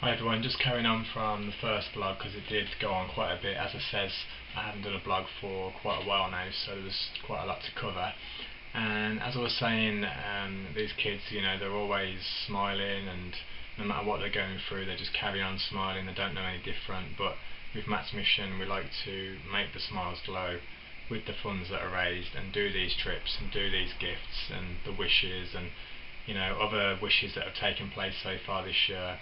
Hi everyone, just carrying on from the first blog because it did go on quite a bit. As I says, I haven't done a blog for quite a while now, so there's quite a lot to cover. And as I was saying, these kids, they're always smiling, and no matter what they're going through, they just carry on smiling. They don't know any different. But with Matt's mission, we like to make the smiles glow with the funds that are raised, and do these trips and do these gifts and the wishes and other wishes that have taken place so far this year.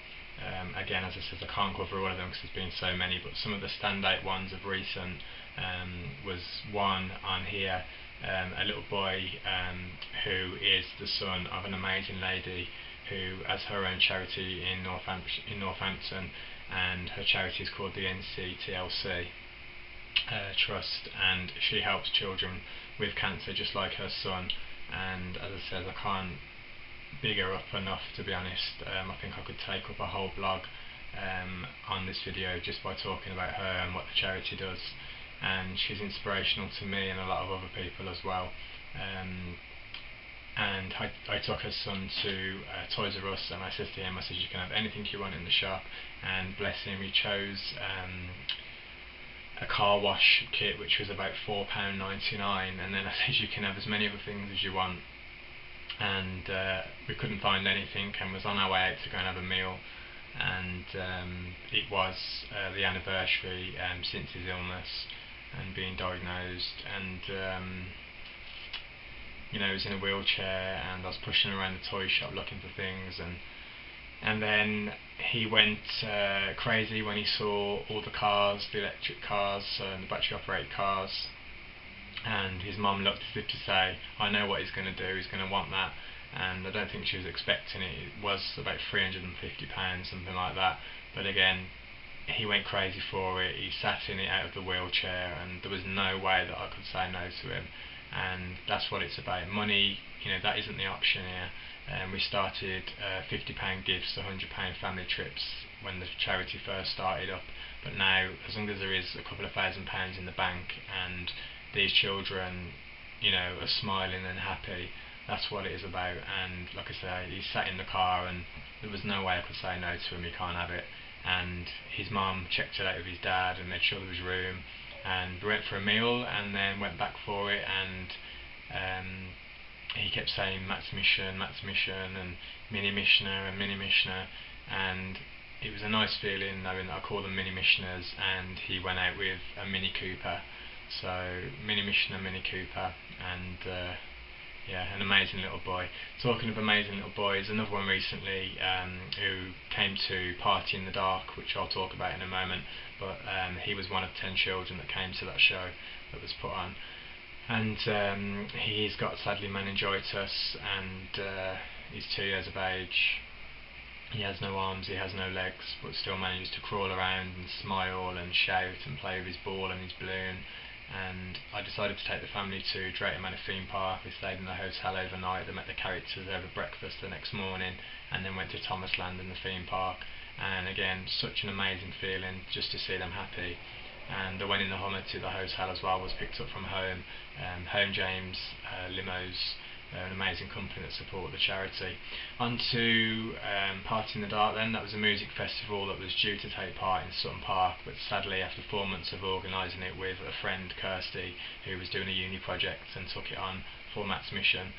Again, as I said, I can't cover all of them because there's been so many, but some of the standout ones of recent was one on here, a little boy who is the son of an amazing lady who has her own charity in Northampton, and her charity is called the 15THSEPT Trust, and she helps children with cancer just like her son. And as I said, I can't big her up enough, to be honest. I think I could take up a whole blog on this video just by talking about her and what the charity does, and she's inspirational to me and a lot of other people as well. And I took her son to Toys R Us, and I said to him, I said, you can have anything you want in the shop, and bless him, he chose a car wash kit which was about £4.99, and then I said, you can have as many other things as you want. And we couldn't find anything, and was on our way out to go and have a meal, and it was the anniversary since his illness and being diagnosed, and he was in a wheelchair, and I was pushing around the toy shop looking for things, and then he went crazy when he saw all the cars, the electric cars and the battery operated cars. And his mum looked as if to say, I know what he's going to do, he's going to want that. And I don't think she was expecting it. It was about £350, something like that. But again, he went crazy for it. He sat in it out of the wheelchair, and there was no way that I could say no to him. And that's what it's about. Money, that isn't the option here. We started £50 gifts, £100 family trips when the charity first started up. But now, as long as there is a couple of £1,000 in the bank, and these children, are smiling and happy, that's what it is about. And like I say, he sat in the car, and there was no way I could say no to him. He can't have it. And his mum checked it out with his dad and made sure there was room, and we went for a meal and then went back for it. And he kept saying Matt's mission, and Mini Missioner and Mini Missioner, and it was a nice feeling knowing that I called them Mini Missioners, and he went out with a Mini Cooper. So Mini Missioner, Mini Cooper, and yeah, an amazing little boy. Talking of amazing little boys, another one recently who came to Party in the Dark, which I'll talk about in a moment, but he was one of 10 children that came to that show that was put on. And he's got sadly meningitis, and he's 2 years of age. He has no arms, he has no legs, but still manages to crawl around and smile and shout and play with his ball and his balloon. And I decided to take the family to Drayton Manor theme park. We stayed in the hotel overnight, they met the characters over breakfast the next morning, and then went to Thomas Land in the theme park. And again, such an amazing feeling just to see them happy. And the one in the Hummer to the hotel as well was picked up from Home James limos, an amazing company that support the charity. On to Party in the Dark then. That was a music festival that was due to take part in Sutton Park, but sadly after 4 months of organising it with a friend, Kirsty, who was doing a uni project and took it on for Matt's mission,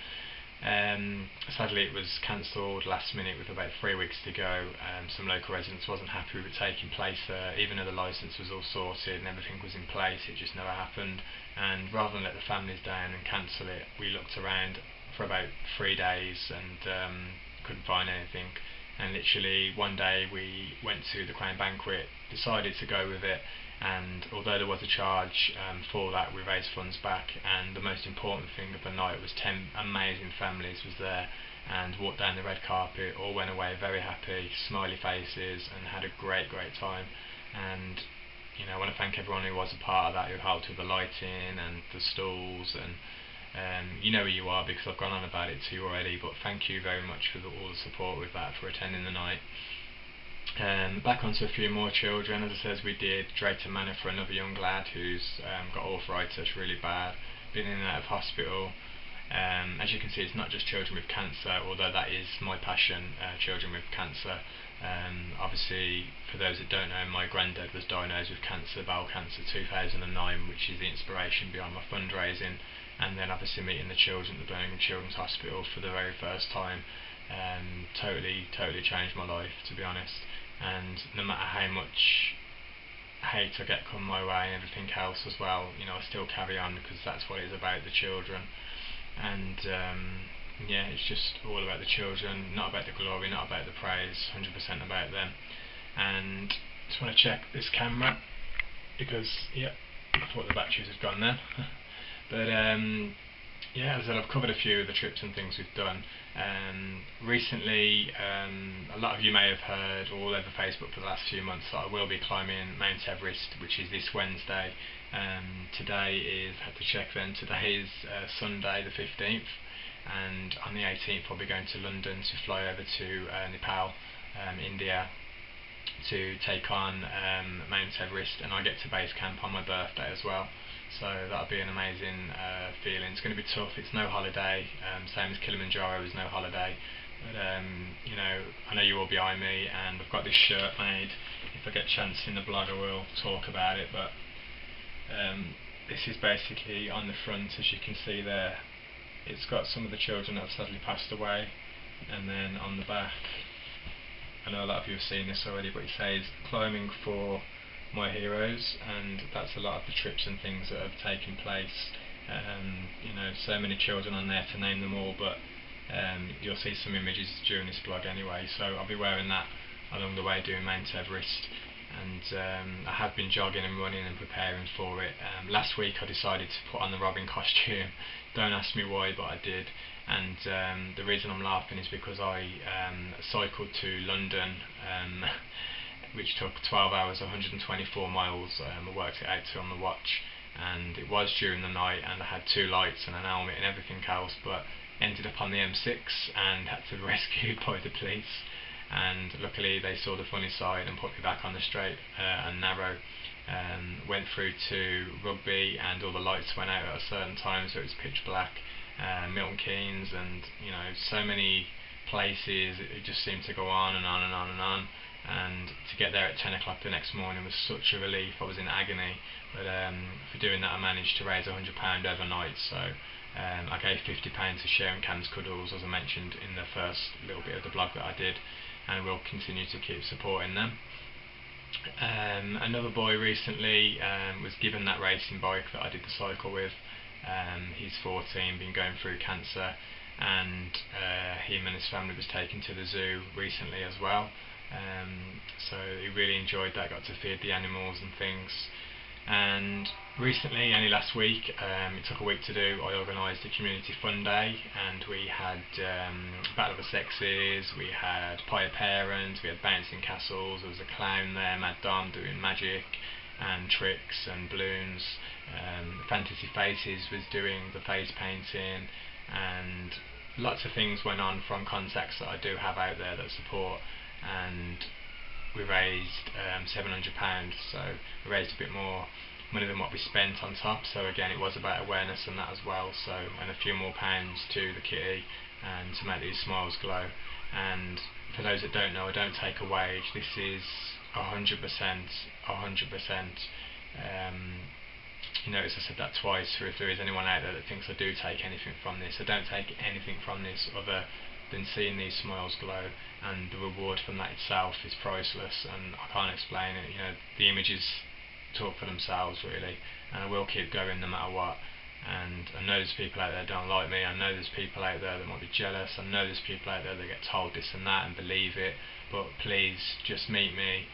sadly it was cancelled last minute with about 3 weeks to go. Some local residents wasn't happy with it taking place there, even though the licence was all sorted and everything was in place, it just never happened. And rather than let the families down and cancel it, we looked around for about 3 days and couldn't find anything. And literally one day we went to the Crown Banquet, decided to go with it, and although there was a charge for that, we raised funds back. And the most important thing of the night was 10 amazing families was there and walked down the red carpet, all went away very happy, smiley faces, and had a great time. And I want to thank everyone who was a part of that, who helped with the lighting and the stalls, and you know who you are because I've gone on about it to you already, but thank you very much for all the support with that, for attending the night. Back onto a few more children. As I said, we did Drayton Manor for another young lad who's got arthritis really bad, been in and out of hospital, As you can see, it's not just children with cancer, although that is my passion, children with cancer. Obviously, for those that don't know, my granddad was diagnosed with cancer, bowel cancer, 2009, which is the inspiration behind my fundraising. And then obviously meeting the children at the Birmingham Children's Hospital for the very first time totally changed my life, to be honest. And no matter how much hate I get come my way and everything else as well, I still carry on, because that's what it's about, the children. And yeah, it's just all about the children, not about the glory, not about the praise, 100% about them. And just want to check this camera, because yeah, I thought the batteries had gone then. But yeah, as I said, I've covered a few of the trips and things we've done. Recently, a lot of you may have heard all over Facebook for the last few months that I will be climbing Mount Everest, which is this Wednesday. Today is, I had to check then, today is Sunday the 15th, and on the 18th I'll be going to London to fly over to Nepal, India, to take on Mount Everest, and I get to base camp on my birthday as well. So that'll be an amazing feeling. It's going to be tough. It's no holiday, same as Kilimanjaro is no holiday. But I know you're all behind me, and I've got this shirt made. If I get a chance in the blog, I will talk about it. But this is basically on the front, as you can see there. It's got some of the children that have sadly passed away, and then on the back, I know a lot of you have seen this already, but it says climbing for my heroes, and that's a lot of the trips and things that have taken place. So many children on there to name them all, but you'll see some images during this blog anyway, so I'll be wearing that along the way doing Mount Everest. And I have been jogging and running and preparing for it. Last week I decided to put on the Robin costume. Don't ask me why, but I did. And the reason I'm laughing is because I cycled to London, which took 12 hours, 124 miles. I worked it out to on the watch, and it was during the night, and I had 2 lights and an helmet and everything else, but ended up on the M6 and had to be rescued by the police. And luckily they saw the funny side and put me back on the straight and narrow. Went through to Rugby, and all the lights went out at a certain time, so it was pitch black. Milton Keynes, and so many places. It just seemed to go on and on and on and on. And to get there at 10 o'clock the next morning was such a relief. I was in agony, but for doing that I managed to raise £100 overnight. So I gave £50 to Sharing Cam's Cuddles, as I mentioned in the first little bit of the blog that I did, and we'll continue to keep supporting them. Another boy recently was given that racing bike that I did the cycle with. He's 14, been going through cancer, and him and his family was taken to the zoo recently as well. So he really enjoyed that, got to feed the animals and things. And recently, only last week, it took a week to do, I organised a community fun day, and we had Battle of the Sexes, we had Pie Parent, we had bouncing castles, there was a clown there, Mad Dom, doing magic and tricks and balloons. Fantasy Faces was doing the face painting, and lots of things went on from contacts that I do have out there that support. And we raised £700, so we raised a bit more money than what we spent on top. So again, it was about awareness and that as well. So, and a few more pounds to the kitty and to make these smiles glow. And for those that don't know, I don't take a wage. This is 100%. You notice I said that twice. So if there is anyone out there that thinks I do take anything from this, I don't take anything from this other than seeing these smiles glow, and the reward from that itself is priceless, and I can't explain it. The images talk for themselves really, and I will keep going no matter what. And I know there's people out there that don't like me, I know there's people out there that might be jealous, I know there's people out there that get told this and that and believe it, but please just meet me,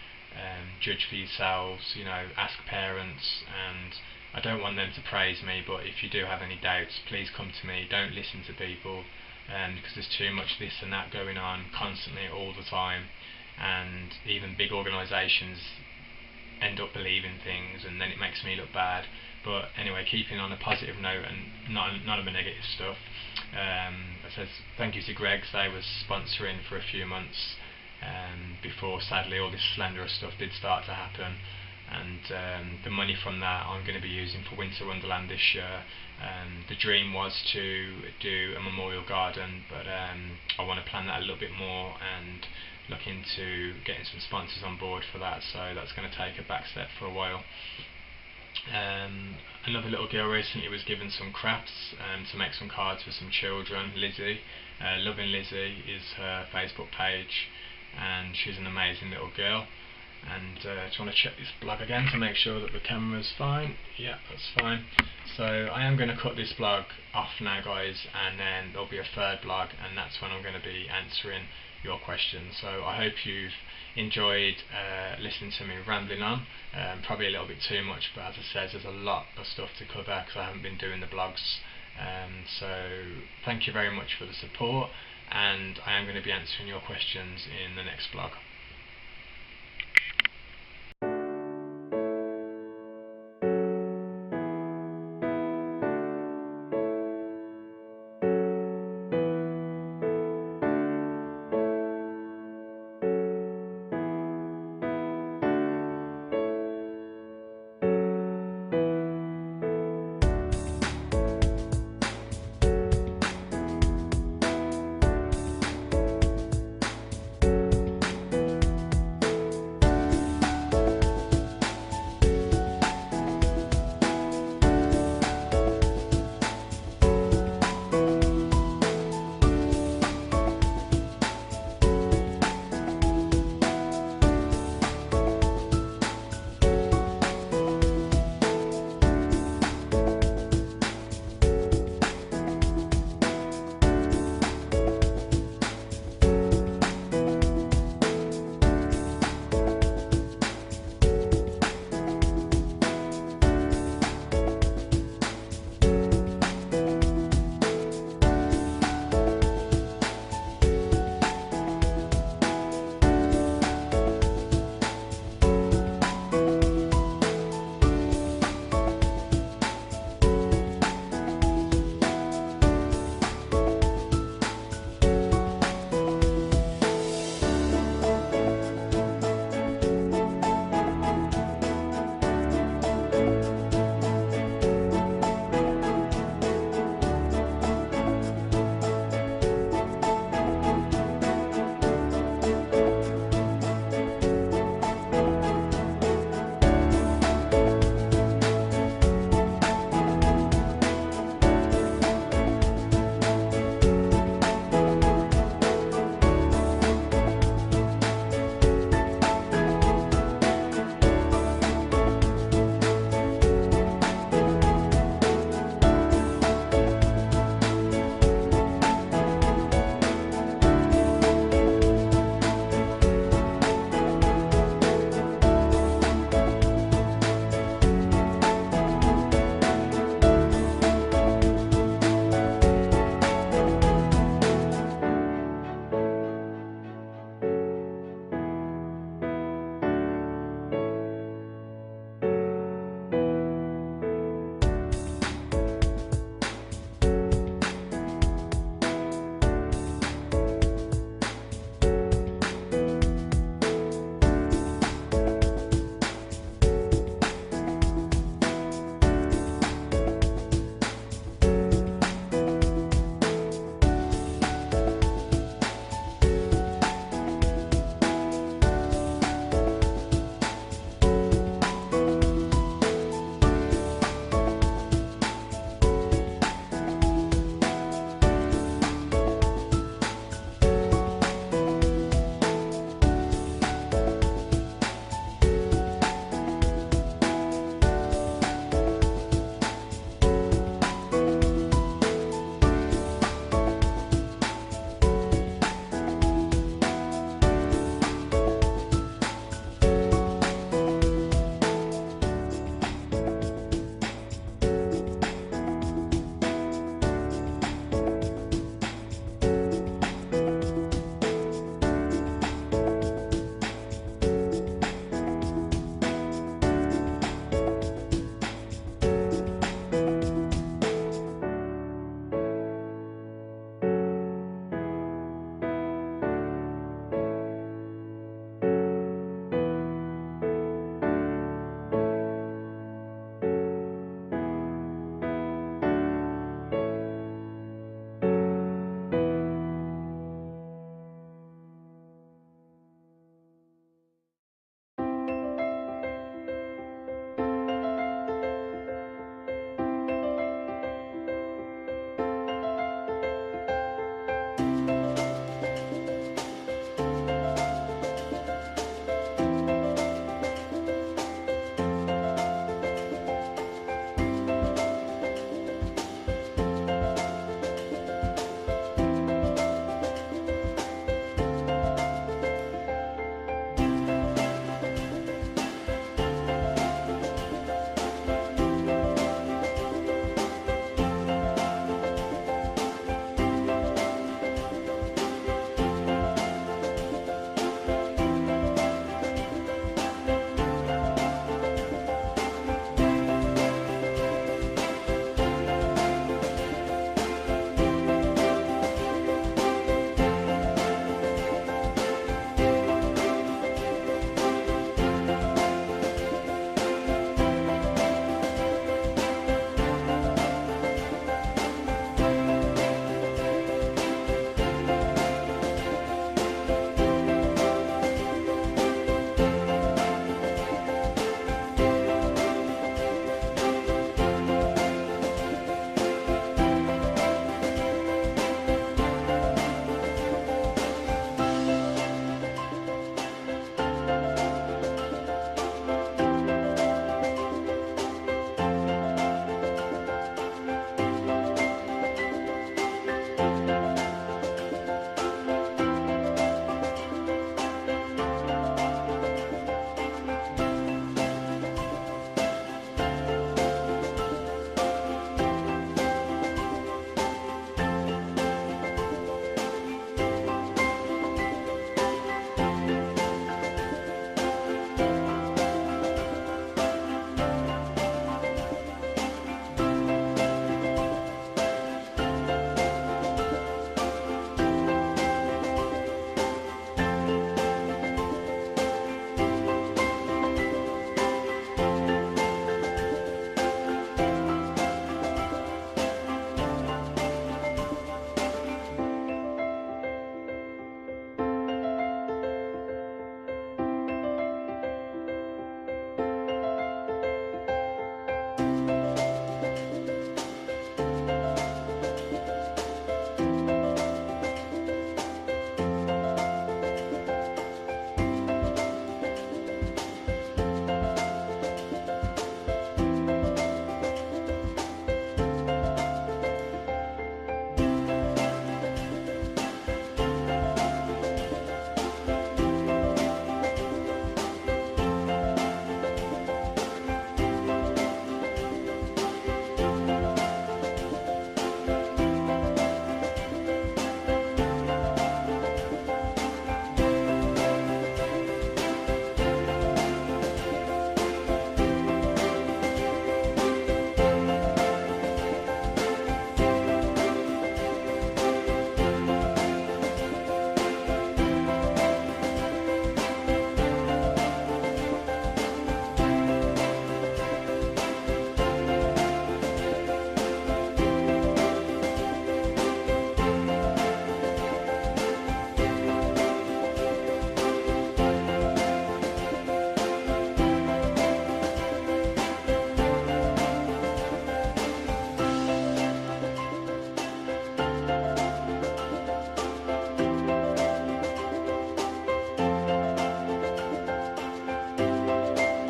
judge for yourselves, ask parents. And I don't want them to praise me, but if you do have any doubts, please come to me. Don't listen to people, because there's too much this and that going on constantly all the time, and even big organisations end up believing things, and then it makes me look bad. But anyway, keeping on a positive note and none of the negative stuff. It says thank you to Greg's. They was sponsoring for a few months before sadly all this slanderous stuff did start to happen. and the money from that I'm going to be using for Winter Wonderland this year. The dream was to do a memorial garden, but I want to plan that a little bit more and look into getting some sponsors on board for that, so that's going to take a back step for a while. Another little girl recently was given some crafts to make some cards for some children. Lizzie, Loving Lizzie is her Facebook page, and she's an amazing little girl. And just want to check this blog again to make sure that the camera's fine. Yeah, that's fine. So I am going to cut this blog off now, guys, and then there'll be a third blog, and that's when I'm going to be answering your questions. So I hope you've enjoyed listening to me rambling on, probably a little bit too much, but as I said, there's a lot of stuff to cover because I haven't been doing the blogs. So thank you very much for the support, and I am going to be answering your questions in the next blog.